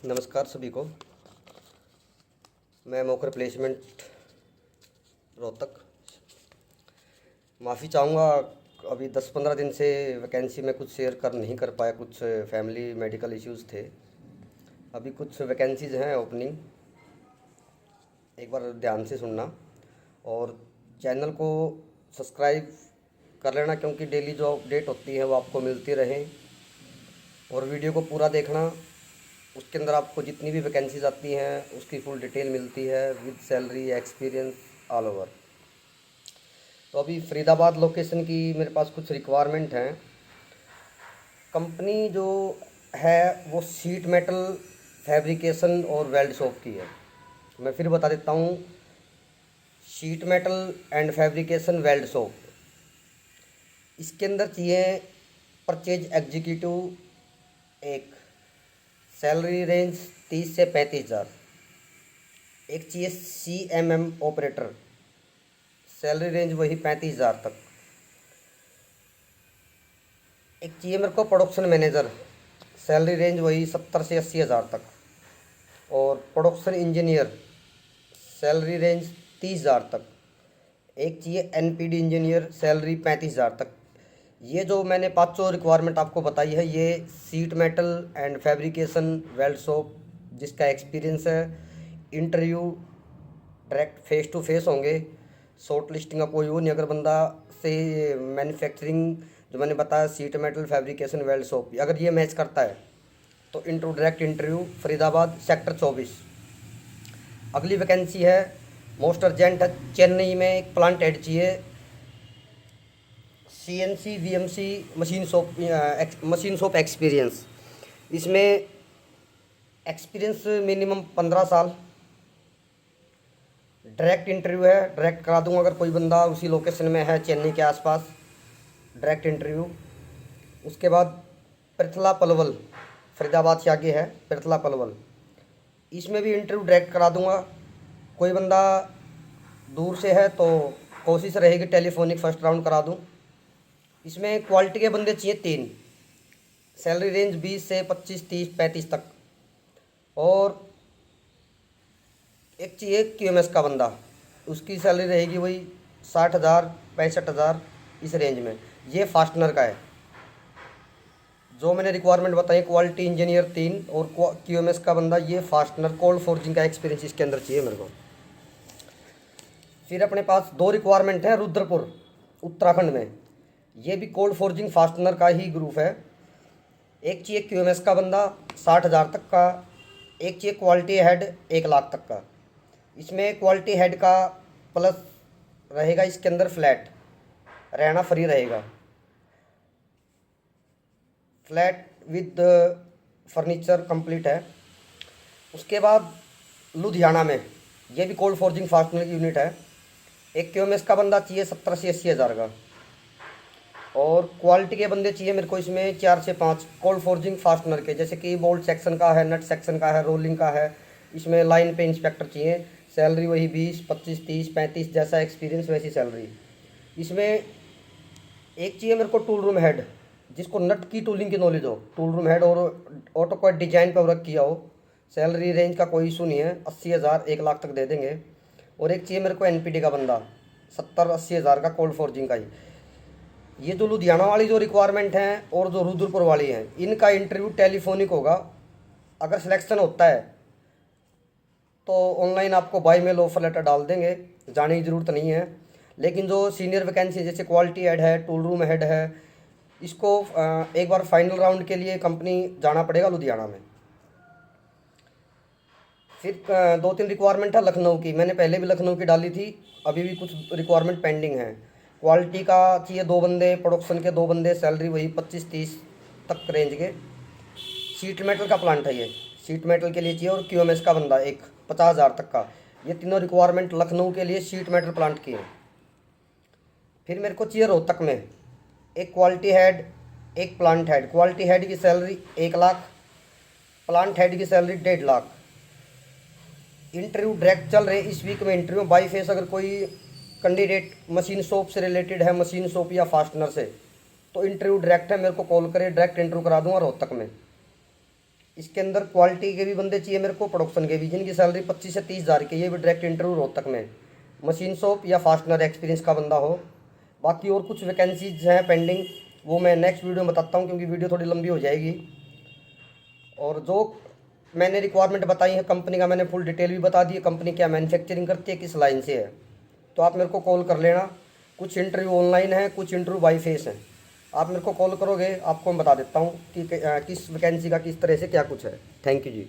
नमस्कार सभी को। मैं मोकर प्लेसमेंट रोहतक माफ़ी चाहूँगा। अभी 10-15 दिन से वैकेंसी में कुछ शेयर नहीं कर पाया, कुछ फैमिली मेडिकल इश्यूज़ थे। अभी कुछ वैकेंसीज़ हैं ओपनिंग, एक बार ध्यान से सुनना और चैनल को सब्सक्राइब कर लेना, क्योंकि डेली जो अपडेट होती है वो आपको मिलती रहें। और वीडियो को पूरा देखना, उसके अंदर आपको जितनी भी वैकेंसीज आती हैं उसकी फुल डिटेल मिलती है with salary experience all over. तो अभी फरीदाबाद लोकेशन की मेरे पास कुछ रिक्वायरमेंट हैं। कंपनी जो है वो शीट मेटल फैब्रिकेशन और वेल्ड शॉप की है। मैं फिर बता देता हूँ, sheet metal and fabrication weld shop. इसके अंदर चाहिए परचेज एग्जीक्यूटिव, एक सैलरी रेंज 30 से 35,000। एक चाहिए CMM ऑपरेटर, सैलरी रेंज वही 35,000 तक। एक चाहिए मेरे को प्रोडक्शन मैनेजर, सैलरी रेंज वही 70 से 80,000 तक। और प्रोडक्शन इंजीनियर, सैलरी रेंज 30,000 तक। एक चाहिए NPD इंजीनियर, सैलरी 35,000 तक। ये जो मैंने पाँचों रिक्वायरमेंट आपको बताई है, ये sheet metal and fabrication weld shop जिसका एक्सपीरियंस है। Interview direct face to face होंगे, शॉर्ट लिस्टिंग का कोई वो नहीं। अगर बंदा से मैन्युफैक्चरिंग जो मैंने बताया seat metal fabrication weld shop, अगर ये मैच करता है तो डायरेक्ट इंटरव्यू फरीदाबाद सेक्टर 24। अगली वैकेंसी है मोस्ट अर्जेंट है, चेन्नई में एक प्लांट हेड चाहिए, CNC VMC machine shop experience. इसमें एक्सपीरियंस मिनिमम 15 साल। डायरेक्ट इंटरव्यू है, डायरेक्ट करा दूंगा। अगर कोई बंदा उसी लोकेशन में है चेन्नई के आसपास, डायरेक्ट इंटरव्यू। उसके बाद पृथला पलवल, फरीदाबाद से आगे है पृथला पलवल, इसमें भी इंटरव्यू डायरेक्ट करा दूंगा। कोई बंदा दूर से है तो कोशिश रहेगी टेलीफोनिक फर्स्ट राउंड करा दूं। इसमें क्वालिटी के बंदे चाहिए 3, सैलरी रेंज 20 से 25, 30, 35 तक। और एक चाहिए QMS का बंदा, उसकी सैलरी रहेगी वही 60,000, 65,000 इस रेंज में। ये फास्टनर का है। जो मैंने रिक्वायरमेंट बताई, क्वालिटी इंजीनियर 3 और QMS का बंदा, ये फास्टनर कोल्ड फोर्जिंग का एक्सपीरियंस इसके अंदर चाहिए मेरे को। फिर अपने पास 2 रिक्वायरमेंट है रुद्रपुर उत्तराखंड में, ये भी कोल्ड फोर्जिंग फास्टनर का ही ग्रुप है। एक चाहिए QMS का बंदा 60,000 तक का, एक चाहिए क्वालिटी हेड 1 लाख तक का। इसमें क्वालिटी हेड का प्लस रहेगा, इसके अंदर फ्लैट रहना फ्री रहेगा, फ्लैट विद फर्नीचर कंप्लीट है। उसके बाद लुधियाना में ये भी कोल्ड फोर्जिंग फास्टनर की यूनिट है। एक QMS का बंदा चाहिए 70 से 80,000 का, और क्वालिटी के बंदे चाहिए मेरे को इसमें 4 से 5 कोल्ड फोर्जिंग फास्टनर के, जैसे कि बोल्ट सेक्शन का है, नट सेक्शन का है, रोलिंग का है। इसमें लाइन पे इंस्पेक्टर चाहिए, सैलरी वही 20, 25, 30, 35, जैसा एक्सपीरियंस वैसी सैलरी। इसमें एक चाहिए मेरे को टूल रूम हेड, जिसको नट की टूलिंग की नॉलेज हो, टूल रूम हेड और ऑटोकैड डिजाइन पर वर्क किया हो। सैलरी रेंज का कोई इशू नहीं है, 80,000, 1 लाख तक दे देंगे। और एक चाहिए मेरे को NPD का बंदा, 70-80,000 का कोल्ड फोर्जिंग का ही। ये जो लुधियाना वाली जो रिक्वायरमेंट हैं और जो रुद्रपुर वाली हैं, इनका इंटरव्यू टेलीफोनिक होगा। अगर सिलेक्शन होता है तो ऑनलाइन आपको बाय मेल ऑफर लेटर डाल देंगे, जाने की ज़रूरत नहीं है। लेकिन जो सीनियर वैकेंसी जैसे क्वालिटी हेड है, टूल रूम हेड है, इसको एक बार फाइनल राउंड के लिए कंपनी जाना पड़ेगा लुधियाना में। फिर 2-3 रिक्वायरमेंट है लखनऊ की, मैंने पहले भी लखनऊ की डाली थी, अभी भी कुछ रिक्वायरमेंट पेंडिंग है। क्वालिटी का चाहिए 2 बंदे, प्रोडक्शन के 2 बंदे, सैलरी वही 25-30 तक रेंज के। शीट मेटल का प्लांट है ये, शीट मेटल के लिए चाहिए। और QMS का बंदा एक 50,000 तक का। ये तीनों रिक्वायरमेंट लखनऊ के लिए शीट मेटल प्लांट की है। फिर मेरे को चाहिए रोहतक में एक क्वालिटी हेड, एक प्लांट हेड। क्वालिटी हेड की सैलरी 1 लाख, प्लांट हेड की सैलरी 1.5 लाख। इंटरव्यू डायरेक्ट चल रहे इस वीक में। इंटरव्यू बाई फेस अगर कोई कैंडिडेट मशीन शॉप से रिलेटेड है, मशीन शॉप या फास्टनर से, तो इंटरव्यू डायरेक्ट है, मेरे को कॉल करे, डायरेक्ट इंटरव्यू करा दूंगा रोहतक में। इसके अंदर क्वालिटी के भी बंदे चाहिए मेरे को, प्रोडक्शन के भी, जिनकी सैलरी 25 से 30 हज़ार की। ये भी डायरेक्ट इंटरव्यू रोहतक में, मशीन शॉप या फास्टनर एक्सपीरियंस का बंदा हो। बाकी और कुछ वैकेंसीज हैं पेंडिंग, वो मैं नेक्स्ट वीडियो में बताता हूँ, क्योंकि वीडियो थोड़ी लंबी हो जाएगी। और जो मैंने रिक्वायरमेंट बताई है कंपनी का, मैंने फुल डिटेल भी बता दी है, कंपनी क्या मैन्युफैक्चरिंग करती है, किस लाइन से है। तो आप मेरे को कॉल कर लेना। कुछ इंटरव्यू ऑनलाइन है, कुछ इंटरव्यू बाई फेस हैं। आप मेरे को कॉल करोगे, आपको मैं बता देता हूँ कि किस वैकेंसी का किस तरह से क्या कुछ है। Thank you ji.